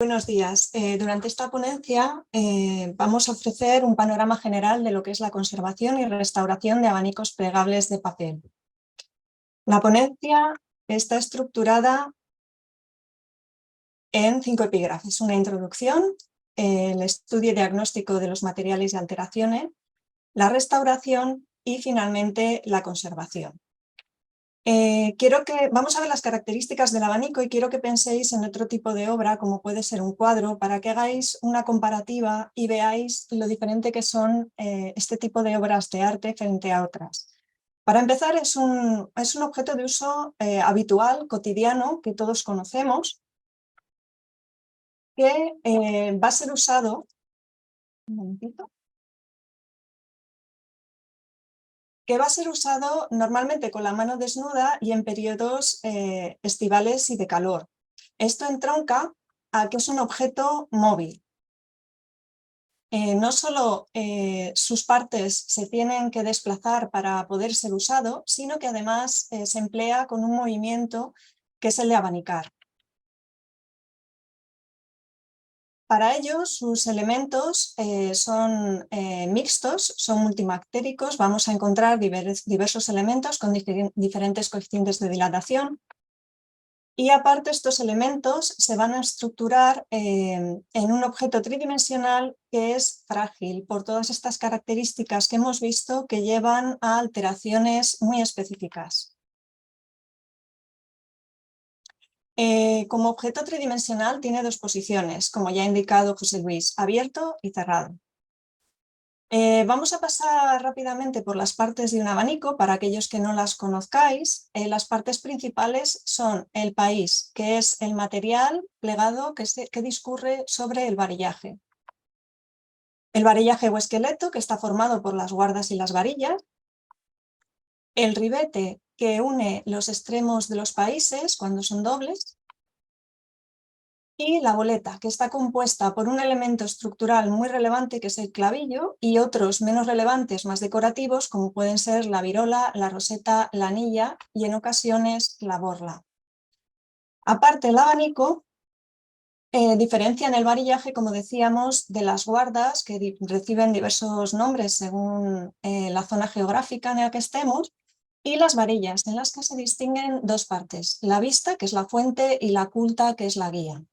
Buenos días. Durante esta ponencia vamos a ofrecer un panorama general de lo que es la conservación y restauración de abanicos plegables de papel. La ponencia está estructurada en 5 epígrafes: una introducción, el estudio y diagnóstico de los materiales y alteraciones, la restauración y finalmente la conservación. Vamos a ver las características del abanico y quiero que penséis en otro tipo de obra, como puede ser un cuadro, para que hagáis una comparativa y veáis lo diferente que son este tipo de obras de arte frente a otras. Para empezar, es un objeto de uso habitual, cotidiano, que todos conocemos, que va a ser usado... Un momentito. Que va a ser usado normalmente con la mano desnuda y en periodos estivales y de calor. Esto entronca a que es un objeto móvil. No solo sus partes se tienen que desplazar para poder ser usado, sino que además se emplea con un movimiento que es el de abanicar. Para ello, sus elementos son mixtos, son multimactéricos. Vamos a encontrar diversos elementos con diferentes coeficientes de dilatación. Y aparte, estos elementos se van a estructurar en un objeto tridimensional que es frágil por todas estas características que hemos visto que llevan a alteraciones muy específicas. Como objeto tridimensional tiene 2 posiciones, como ya ha indicado José Luis: abierto y cerrado. Vamos a pasar rápidamente por las partes de un abanico para aquellos que no las conozcáis. Las partes principales son el país, que es el material plegado que discurre sobre el varillaje. El varillaje o esqueleto, que está formado por las guardas y las varillas. El ribete, que une los extremos de los países cuando son dobles. Y la boleta, que está compuesta por un elemento estructural muy relevante que es el clavillo y otros menos relevantes, más decorativos, como pueden ser la virola, la roseta, la anilla y en ocasiones la borla. Aparte, el abanico diferencia en el varillaje, como decíamos, de las guardas, que reciben diversos nombres según la zona geográfica en la que estemos, y las varillas, en las que se distinguen 2 partes: la vista, que es la fuente, y la culta, que es la guía.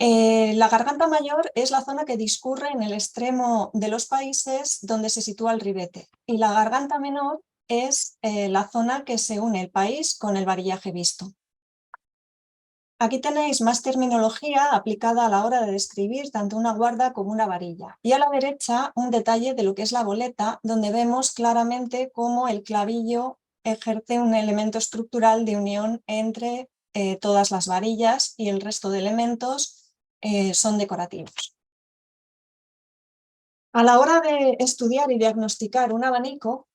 La garganta mayor es la zona que discurre en el extremo de los países donde se sitúa el ribete, y la garganta menor es la zona que se une el país con el varillaje visto. Aquí tenéis más terminología aplicada a la hora de describir tanto una guarda como una varilla. Y a la derecha un detalle de lo que es la boleta, donde vemos claramente cómo el clavillo ejerce un elemento estructural de unión entre todas las varillas, y el resto de elementos son decorativos. A la hora de estudiar y diagnosticar un abanico,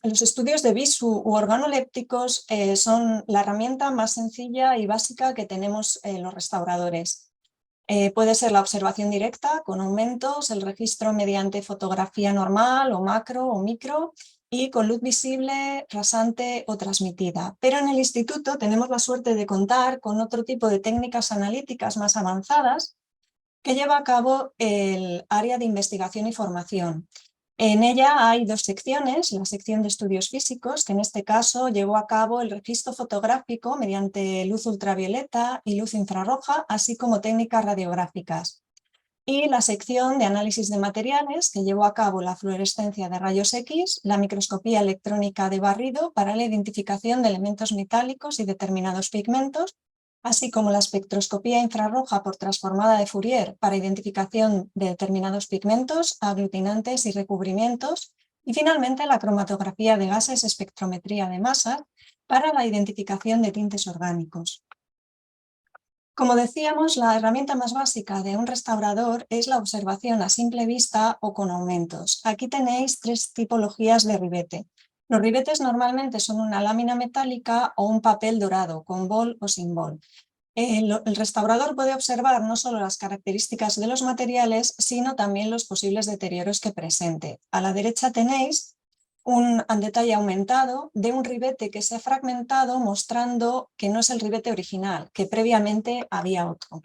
los estudios de visu u organolépticos son la herramienta más sencilla y básica que tenemos los restauradores. Puede ser la observación directa con aumentos, el registro mediante fotografía normal o macro o micro, y con luz visible, rasante o transmitida. Pero en el instituto tenemos la suerte de contar con otro tipo de técnicas analíticas más avanzadas que lleva a cabo el área de investigación y formación. En ella hay 2 secciones: la sección de estudios físicos, que en este caso llevó a cabo el registro fotográfico mediante luz ultravioleta y luz infrarroja, así como técnicas radiográficas, y la sección de análisis de materiales, que llevó a cabo la fluorescencia de rayos X, la microscopía electrónica de barrido para la identificación de elementos metálicos y determinados pigmentos, así como la espectroscopía infrarroja por transformada de Fourier para identificación de determinados pigmentos, aglutinantes y recubrimientos, y finalmente la cromatografía de gases, espectrometría de masas para la identificación de tintes orgánicos. Como decíamos, la herramienta más básica de un restaurador es la observación a simple vista o con aumentos. Aquí tenéis 3 tipologías de ribete. Los ribetes normalmente son una lámina metálica o un papel dorado, con bol o sin bol. El restaurador puede observar no solo las características de los materiales, sino también los posibles deterioros que presente. A la derecha tenéis un detalle aumentado de un ribete que se ha fragmentado, mostrando que no es el ribete original, que previamente había otro.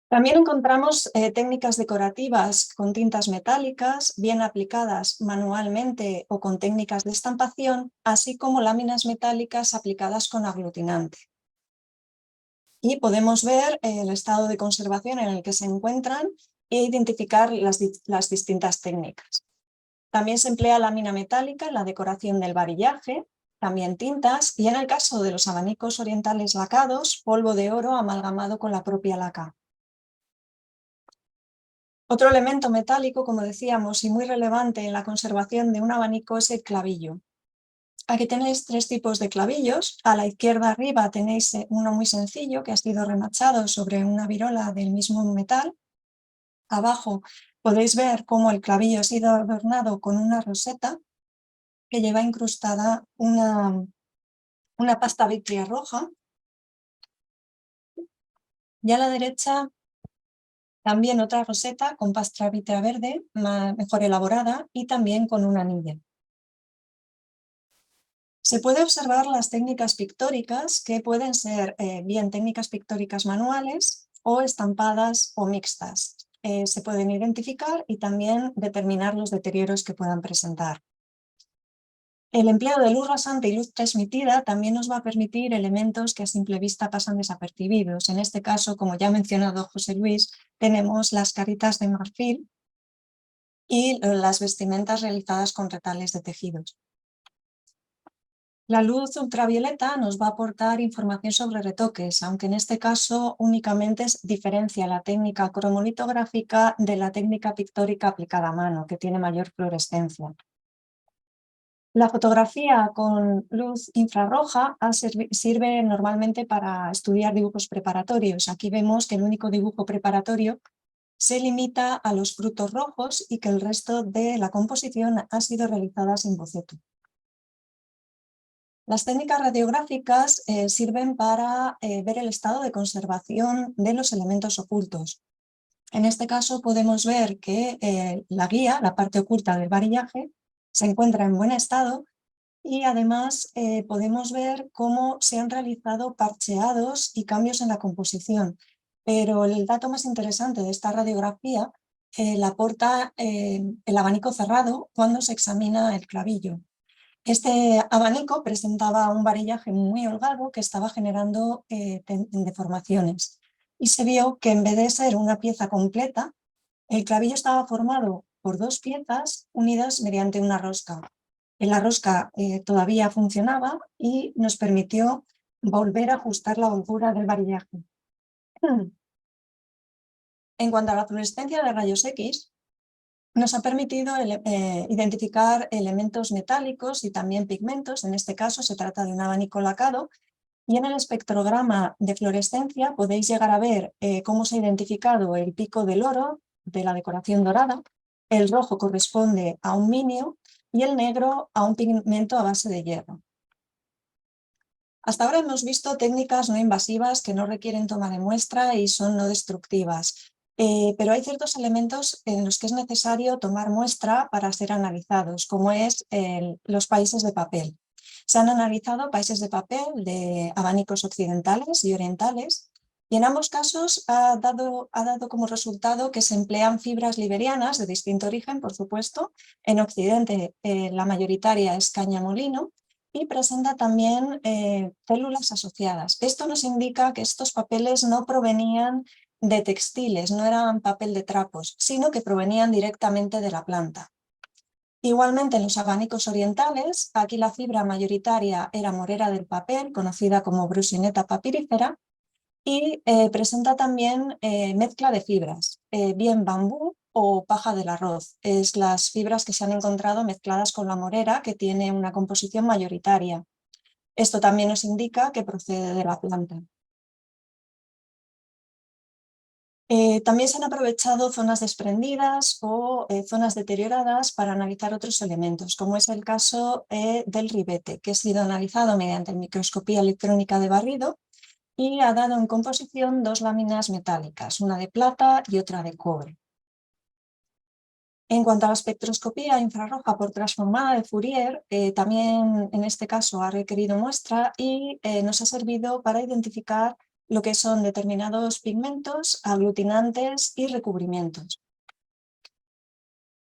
También encontramos técnicas decorativas con tintas metálicas, bien aplicadas manualmente o con técnicas de estampación, así como láminas metálicas aplicadas con aglutinante. Y podemos ver el estado de conservación en el que se encuentran e identificar las distintas técnicas. También se emplea lámina metálica en la decoración del varillaje, también tintas y en el caso de los abanicos orientales lacados, polvo de oro amalgamado con la propia laca. Otro elemento metálico, como decíamos, y muy relevante en la conservación de un abanico es el clavillo. Aquí tenéis tres tipos de clavillos. A la izquierda arriba tenéis uno muy sencillo que ha sido remachado sobre una virola del mismo metal. Abajo podéis ver cómo el clavillo ha sido adornado con una roseta que lleva incrustada una pasta vitria roja. Y a la derecha también otra roseta con pasta vitria verde, mejor elaborada, y también con un anillo. Se puede observar las técnicas pictóricas, que pueden ser bien técnicas pictóricas manuales o estampadas o mixtas. Se pueden identificar y también determinar los deterioros que puedan presentar. El empleo de luz rasante y luz transmitida también nos va a permitir elementos que a simple vista pasan desapercibidos. En este caso, como ya ha mencionado José Luis, tenemos las caritas de marfil y las vestimentas realizadas con retales de tejidos. La luz ultravioleta nos va a aportar información sobre retoques, aunque en este caso únicamente diferencia la técnica cromolitográfica de la técnica pictórica aplicada a mano, que tiene mayor fluorescencia. La fotografía con luz infrarroja sirve normalmente para estudiar dibujos preparatorios. Aquí vemos que el único dibujo preparatorio se limita a los frutos rojos y que el resto de la composición ha sido realizada sin boceto. Las técnicas radiográficas sirven para ver el estado de conservación de los elementos ocultos. En este caso podemos ver que la guía, la parte oculta del varillaje, se encuentra en buen estado y además podemos ver cómo se han realizado parcheados y cambios en la composición. Pero el dato más interesante de esta radiografía la aporta el abanico cerrado cuando se examina el clavillo. Este abanico presentaba un varillaje muy holgado que estaba generando deformaciones y se vio que en vez de ser una pieza completa, el clavillo estaba formado por dos piezas unidas mediante una rosca. La rosca todavía funcionaba y nos permitió volver a ajustar la holgura del varillaje. En cuanto a la fluorescencia de rayos X, nos ha permitido identificar elementos metálicos y también pigmentos. En este caso se trata de un abanico lacado y en el espectrograma de fluorescencia podéis llegar a ver cómo se ha identificado el pico del oro de la decoración dorada, el rojo corresponde a un minio y el negro a un pigmento a base de hierro. Hasta ahora hemos visto técnicas no invasivas que no requieren toma de muestra y son no destructivas. Pero hay ciertos elementos en los que es necesario tomar muestra para ser analizados, como es los países de papel. Se han analizado países de papel de abanicos occidentales y orientales y en ambos casos ha dado como resultado que se emplean fibras liberianas de distinto origen, por supuesto. En Occidente la mayoritaria es cáñamo-lino y presenta también células asociadas. Esto nos indica que estos papeles no provenían de textiles, no eran papel de trapos, sino que provenían directamente de la planta. Igualmente en los abanicos orientales, aquí la fibra mayoritaria era morera del papel, conocida como Brusinetta papyrifera, y presenta también mezcla de fibras, bien bambú o paja del arroz. Es las fibras que se han encontrado mezcladas con la morera, que tiene una composición mayoritaria. Esto también nos indica que procede de la planta. También se han aprovechado zonas desprendidas o zonas deterioradas para analizar otros elementos, como es el caso del ribete, que ha sido analizado mediante microscopía electrónica de barrido y ha dado en composición dos láminas metálicas, una de plata y otra de cobre. En cuanto a la espectroscopía infrarroja por transformada de Fourier, también en este caso ha requerido muestra y nos ha servido para identificar lo que son determinados pigmentos, aglutinantes y recubrimientos.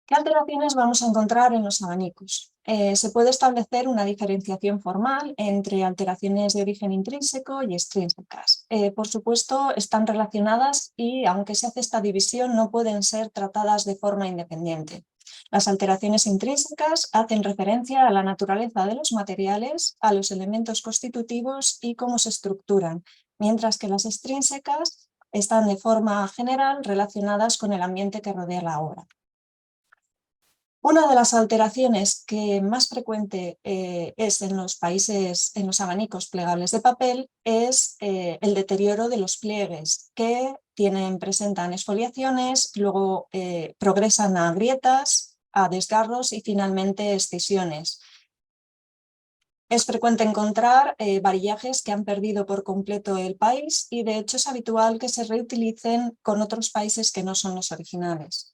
¿Qué alteraciones vamos a encontrar en los abanicos? Se puede establecer una diferenciación formal entre alteraciones de origen intrínseco y extrínsecas. Por supuesto, están relacionadas y, aunque se hace esta división, no pueden ser tratadas de forma independiente. Las alteraciones intrínsecas hacen referencia a la naturaleza de los materiales, a los elementos constitutivos y cómo se estructuran, mientras que las extrínsecas están de forma general relacionadas con el ambiente que rodea la obra. Una de las alteraciones que más frecuente es en los países, en los abanicos plegables de papel, es el deterioro de los pliegues, que presentan exfoliaciones, luego progresan a grietas, a desgarros y finalmente escisiones. Es frecuente encontrar varillajes que han perdido por completo el país y de hecho es habitual que se reutilicen con otros países que no son los originales.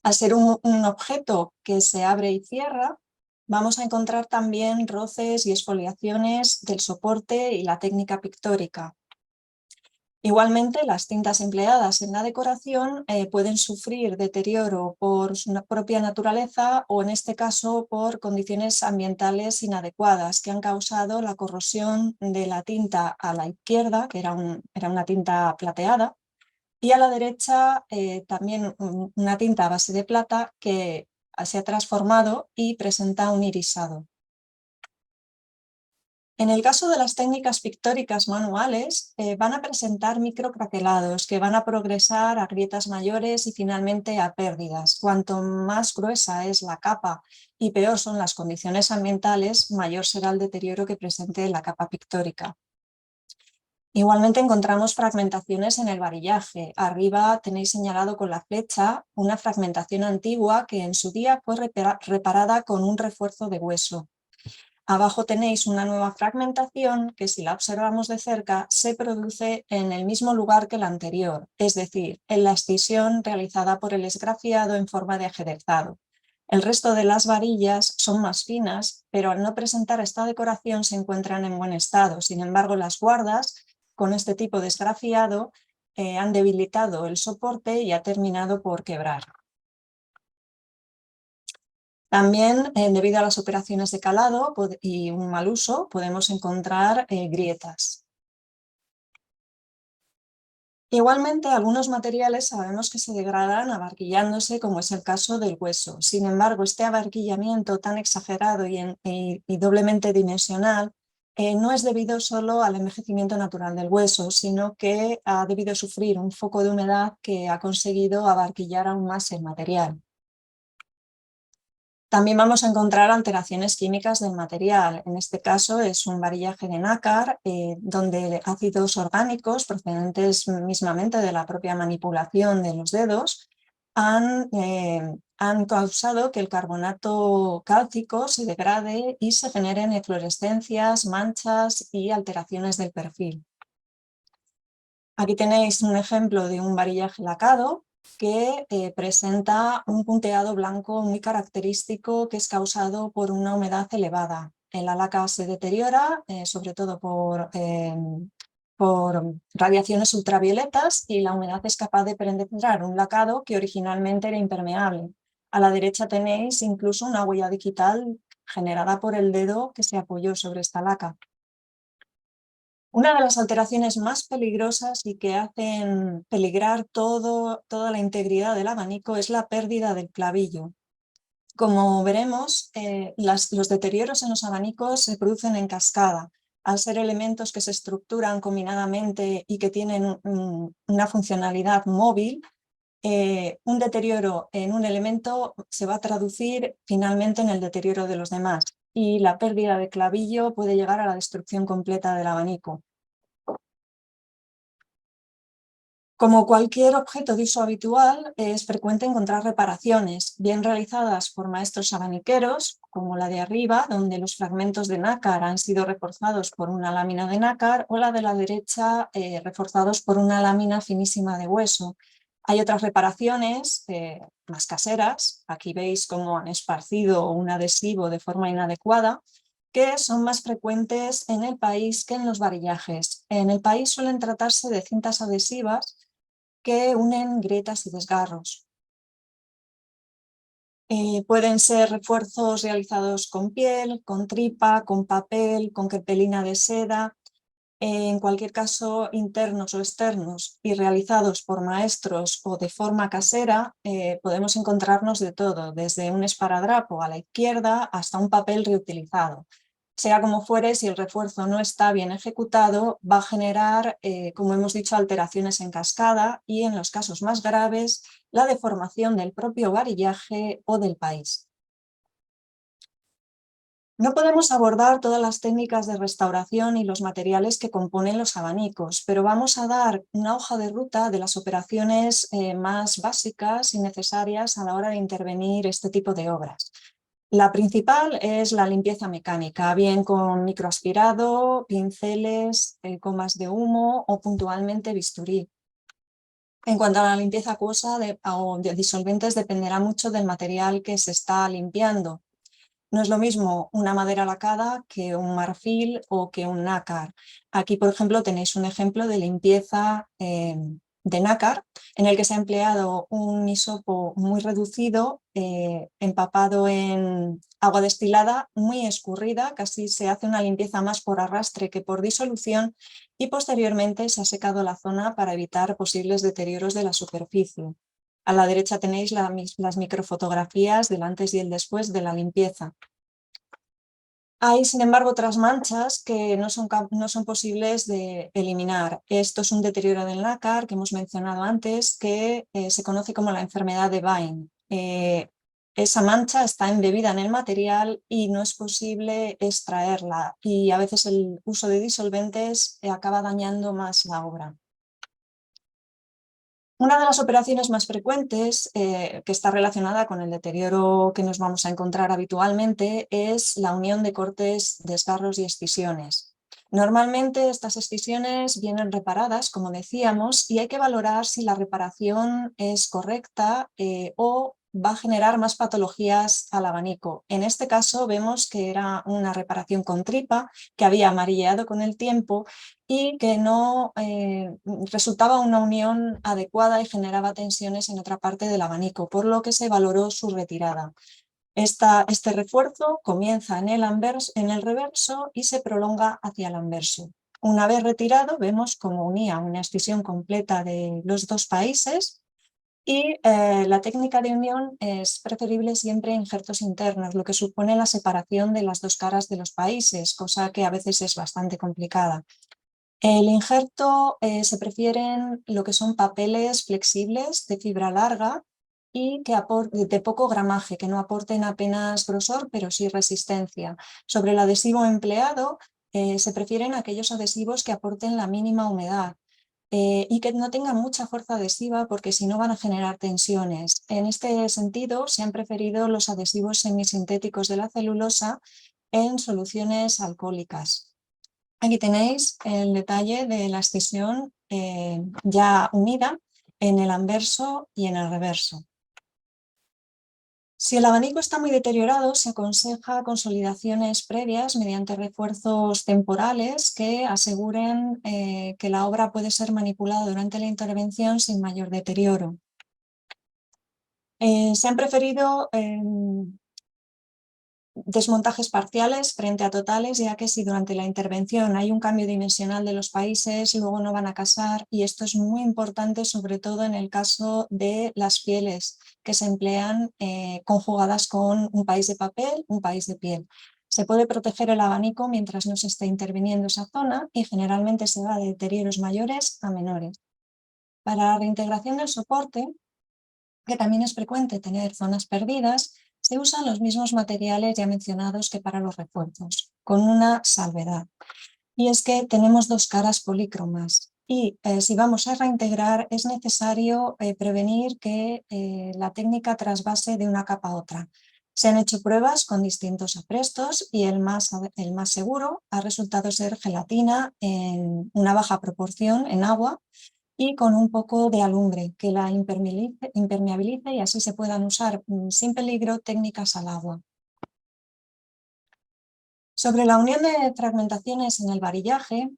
Al ser un objeto que se abre y cierra, vamos a encontrar también roces y exfoliaciones del soporte y la técnica pictórica. Igualmente, las tintas empleadas en la decoración pueden sufrir deterioro por su propia naturaleza o, en este caso, por condiciones ambientales inadecuadas que han causado la corrosión de la tinta a la izquierda, que era una tinta plateada, y a la derecha también una tinta a base de plata que se ha transformado y presenta un irisado. En el caso de las técnicas pictóricas manuales, van a presentar microcraquelados que van a progresar a grietas mayores y finalmente a pérdidas. Cuanto más gruesa es la capa y peor son las condiciones ambientales, mayor será el deterioro que presente la capa pictórica. Igualmente encontramos fragmentaciones en el varillaje. Arriba tenéis señalado con la flecha una fragmentación antigua que en su día fue reparada con un refuerzo de hueso. Abajo tenéis una nueva fragmentación que, si la observamos de cerca, se produce en el mismo lugar que la anterior, es decir, en la escisión realizada por el esgrafiado en forma de ajedrezado. El resto de las varillas son más finas, pero al no presentar esta decoración se encuentran en buen estado. Sin embargo, las guardas con este tipo de esgrafiado han debilitado el soporte y ha terminado por quebrar. También, debido a las operaciones de calado y un mal uso, podemos encontrar grietas. Igualmente, algunos materiales sabemos que se degradan abarquillándose, como es el caso del hueso. Sin embargo, este abarquillamiento tan exagerado y doblemente dimensional no es debido solo al envejecimiento natural del hueso, sino que ha debido sufrir un foco de humedad que ha conseguido abarquillar aún más el material. También vamos a encontrar alteraciones químicas del material. En este caso es un varillaje de nácar, donde ácidos orgánicos procedentes mismamente de la propia manipulación de los dedos han causado que el carbonato cálcico se degrade y se generen eflorescencias, manchas y alteraciones del perfil. Aquí tenéis un ejemplo de un varillaje lacado que presenta un punteado blanco muy característico que es causado por una humedad elevada. La laca se deteriora, sobre todo por radiaciones ultravioletas, y la humedad es capaz de penetrar un lacado que originalmente era impermeable. A la derecha tenéis incluso una huella digital generada por el dedo que se apoyó sobre esta laca. Una de las alteraciones más peligrosas y que hacen peligrar toda la integridad del abanico es la pérdida del clavillo. Como veremos, los deterioros en los abanicos se producen en cascada. Al ser elementos que se estructuran combinadamente y que tienen una funcionalidad móvil, un deterioro en un elemento se va a traducir finalmente en el deterioro de los demás, y la pérdida de clavillo puede llegar a la destrucción completa del abanico. Como cualquier objeto de uso habitual, es frecuente encontrar reparaciones, bien realizadas por maestros abaniqueros, como la de arriba, donde los fragmentos de nácar han sido reforzados por una lámina de nácar, o la de la derecha, reforzados por una lámina finísima de hueso. Hay otras reparaciones más caseras. Aquí veis cómo han esparcido un adhesivo de forma inadecuada, que son más frecuentes en el país que en los varillajes. En el país suelen tratarse de cintas adhesivas que unen grietas y desgarros. Pueden ser refuerzos realizados con piel, con tripa, con papel, con crepelina de seda, en cualquier caso internos o externos y realizados por maestros o de forma casera. Podemos encontrarnos de todo, desde un esparadrapo a la izquierda hasta un papel reutilizado. Sea como fuere, si el refuerzo no está bien ejecutado, va a generar, como hemos dicho, alteraciones en cascada y, en los casos más graves, la deformación del propio varillaje o del país. No podemos abordar todas las técnicas de restauración y los materiales que componen los abanicos, pero vamos a dar una hoja de ruta de las operaciones más básicas y necesarias a la hora de intervenir este tipo de obras. La principal es la limpieza mecánica, bien con microaspirado, pinceles, comas de humo o puntualmente bisturí. En cuanto a la limpieza acuosa o de disolventes, dependerá mucho del material que se está limpiando. No es lo mismo una madera lacada que un marfil o que un nácar. Aquí, por ejemplo, tenéis un ejemplo de limpieza de nácar, en el que se ha empleado un hisopo muy reducido, empapado en agua destilada, muy escurrida. Casi se hace una limpieza más por arrastre que por disolución, y posteriormente se ha secado la zona para evitar posibles deterioros de la superficie. A la derecha tenéis las microfotografías del antes y el después de la limpieza. Hay, sin embargo, otras manchas que no son posibles de eliminar. Esto es un deterioro del nácar que hemos mencionado antes, que se conoce como la enfermedad de Vine. Esa mancha está embebida en el material y no es posible extraerla, y a veces el uso de disolventes acaba dañando más la obra. Una de las operaciones más frecuentes, que está relacionada con el deterioro que nos vamos a encontrar habitualmente, es la unión de cortes, desgarros y excisiones. Normalmente estas excisiones vienen reparadas, como decíamos, y hay que valorar si la reparación es correcta o va a generar más patologías al abanico. En este caso vemos que era una reparación con tripa, que había amarilleado con el tiempo y que no resultaba una unión adecuada y generaba tensiones en otra parte del abanico, por lo que se valoró su retirada. Este refuerzo comienza en el reverso y se prolonga hacia el anverso. Una vez retirado, vemos cómo unía una escisión completa de los dos países, y la técnica de unión es preferible siempre en injertos internos, lo que supone la separación de las dos caras de los países, cosa que a veces es bastante complicada. El injerto se prefieren lo que son papeles flexibles de fibra larga y de poco gramaje, que no aporten apenas grosor, pero sí resistencia. Sobre el adhesivo empleado se prefieren aquellos adhesivos que aporten la mínima humedad y que no tengan mucha fuerza adhesiva, porque si no van a generar tensiones. En este sentido, se han preferido los adhesivos semisintéticos de la celulosa en soluciones alcohólicas. Aquí tenéis el detalle de la escisión ya unida en el anverso y en el reverso. Si el abanico está muy deteriorado, se aconseja consolidaciones previas mediante refuerzos temporales que aseguren que la obra puede ser manipulada durante la intervención sin mayor deterioro. Se han preferido desmontajes parciales frente a totales, ya que si durante la intervención hay un cambio dimensional de los países, luego no van a casar, y esto es muy importante, sobre todo en el caso de las pieles que se emplean conjugadas con un país de papel, un país de piel. Se puede proteger el abanico mientras no se esté interviniendo esa zona, y generalmente se va de deterioros mayores a menores. Para la reintegración del soporte, que también es frecuente tener zonas perdidas, se usan los mismos materiales ya mencionados que para los refuerzos, con una salvedad. Y es que tenemos dos caras polícromas, y si vamos a reintegrar es necesario prevenir que la técnica trasvase de una capa a otra. Se han hecho pruebas con distintos aprestos y el más seguro ha resultado ser gelatina en una baja proporción en agua, y con un poco de alumbre que la impermeabilice y así se puedan usar sin peligro técnicas al agua. Sobre la unión de fragmentaciones en el varillaje,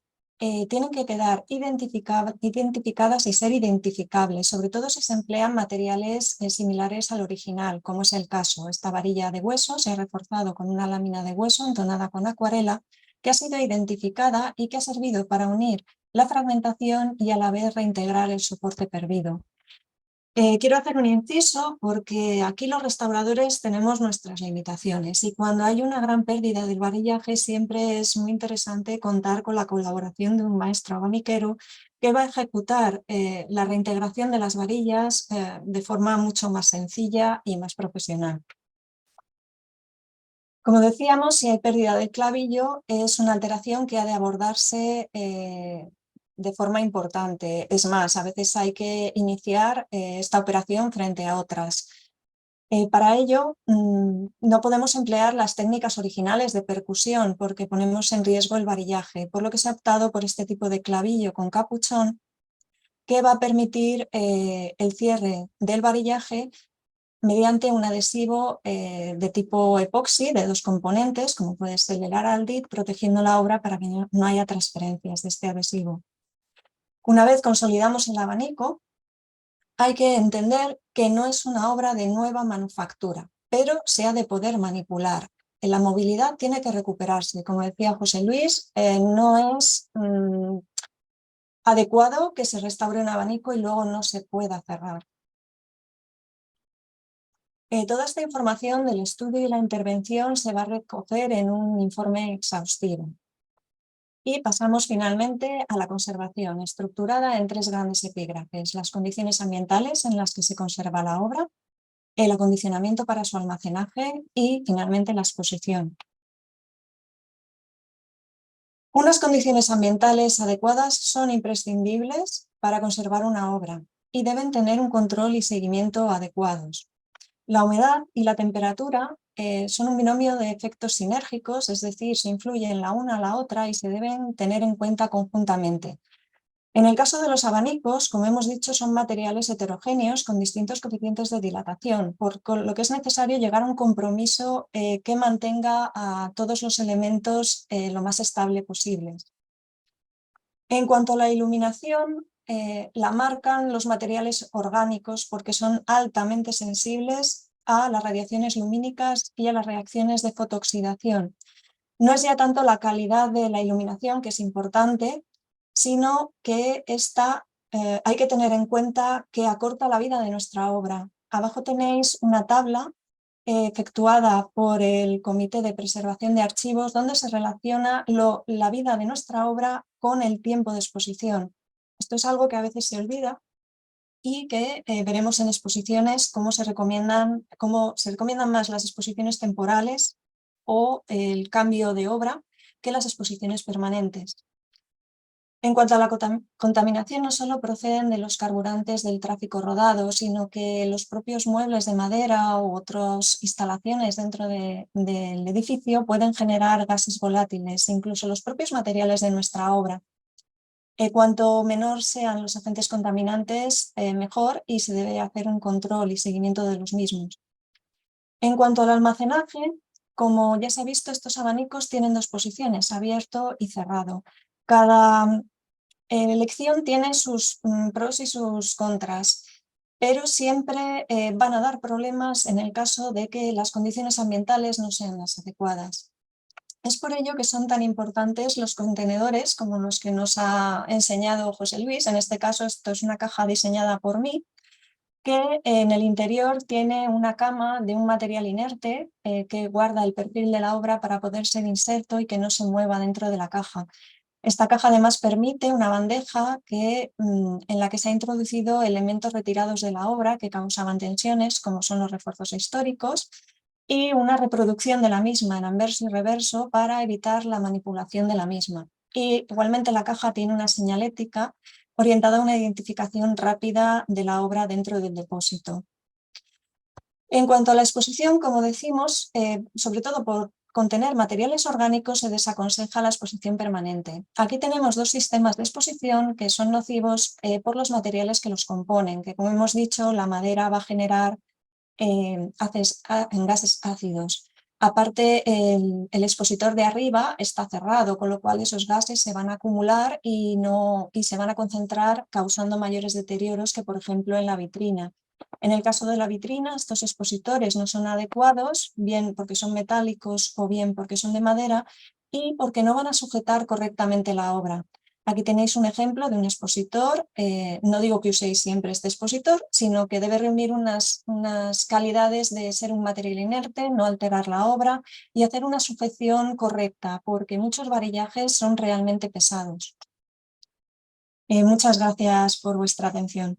tienen que quedar identificadas y ser identificables, sobre todo si se emplean materiales similares al original, como es el caso. Esta varilla de hueso se ha reforzado con una lámina de hueso entonada con acuarela, que ha sido identificada y que ha servido para unir la fragmentación y a la vez reintegrar el soporte perdido. Quiero hacer un inciso porque aquí los restauradores tenemos nuestras limitaciones y cuando hay una gran pérdida del varillaje siempre es muy interesante contar con la colaboración de un maestro abaniquero que va a ejecutar la reintegración de las varillas de forma mucho más sencilla y más profesional. Como decíamos, si hay pérdida del clavillo es una alteración que ha de abordarse de forma importante. Es más, a veces hay que iniciar esta operación frente a otras. Para ello, no podemos emplear las técnicas originales de percusión porque ponemos en riesgo el varillaje, por lo que se ha optado por este tipo de clavillo con capuchón que va a permitir el cierre del varillaje mediante un adhesivo de tipo epoxi de 2 componentes, como puede ser el Araldit, protegiendo la obra para que no haya transferencias de este adhesivo. Una vez consolidamos el abanico, hay que entender que no es una obra de nueva manufactura, pero se ha de poder manipular. La movilidad tiene que recuperarse. Como decía José Luis, no es adecuado que se restaure un abanico y luego no se pueda cerrar. Toda esta información del estudio y la intervención se va a recoger en un informe exhaustivo. Y pasamos finalmente a la conservación, estructurada en 3 grandes epígrafes: las condiciones ambientales en las que se conserva la obra, el acondicionamiento para su almacenaje y finalmente la exposición. Unas condiciones ambientales adecuadas son imprescindibles para conservar una obra y deben tener un control y seguimiento adecuados. La humedad y la temperatura son un binomio de efectos sinérgicos, es decir, se influyen la una a la otra y se deben tener en cuenta conjuntamente. En el caso de los abanicos, como hemos dicho, son materiales heterogéneos con distintos coeficientes de dilatación, por lo que es necesario llegar a un compromiso que mantenga a todos los elementos lo más estable posible. En cuanto a la iluminación, la marcan los materiales orgánicos porque son altamente sensibles a las radiaciones lumínicas y a las reacciones de fotooxidación. No es ya tanto la calidad de la iluminación, que es importante, sino que hay que tener en cuenta que acorta la vida de nuestra obra. Abajo tenéis una tabla efectuada por el Comité de Preservación de Archivos, donde se relaciona la vida de nuestra obra con el tiempo de exposición. Esto es algo que a veces se olvida y que veremos en exposiciones cómo se recomiendan más las exposiciones temporales o el cambio de obra que las exposiciones permanentes. En cuanto a la contaminación, no solo proceden de los carburantes del tráfico rodado, sino que los propios muebles de madera u otras instalaciones dentro del edificio pueden generar gases volátiles, incluso los propios materiales de nuestra obra. Cuanto menor sean los agentes contaminantes, mejor, y se debe hacer un control y seguimiento de los mismos. En cuanto al almacenaje, como ya se ha visto, estos abanicos tienen 2 posiciones, abierto y cerrado. Cada elección tiene sus pros y sus contras, pero siempre van a dar problemas en el caso de que las condiciones ambientales no sean las adecuadas. Es por ello que son tan importantes los contenedores como los que nos ha enseñado José Luis. En este caso, esto es una caja diseñada por mí, que en el interior tiene una cama de un material inerte que guarda el perfil de la obra para poder ser inserto y que no se mueva dentro de la caja. Esta caja además permite una bandeja en la que se han introducido elementos retirados de la obra que causaban tensiones, como son los refuerzos históricos, y una reproducción de la misma en anverso y reverso para evitar la manipulación de la misma. Y igualmente la caja tiene una señalética orientada a una identificación rápida de la obra dentro del depósito. En cuanto a la exposición, como decimos, sobre todo por contener materiales orgánicos se desaconseja la exposición permanente. Aquí tenemos dos sistemas de exposición que son nocivos por los materiales que los componen, que como hemos dicho, la madera va a generar gases ácidos. Aparte, el expositor de arriba está cerrado, con lo cual esos gases se van a acumular y se van a concentrar causando mayores deterioros que, por ejemplo, en la vitrina. En el caso de la vitrina, estos expositores no son adecuados, bien porque son metálicos o bien porque son de madera y porque no van a sujetar correctamente la obra. Aquí tenéis un ejemplo de un expositor. No digo que uséis siempre este expositor, sino que debe reunir unas calidades de ser un material inerte, no alterar la obra y hacer una sujeción correcta, porque muchos varillajes son realmente pesados. Muchas gracias por vuestra atención.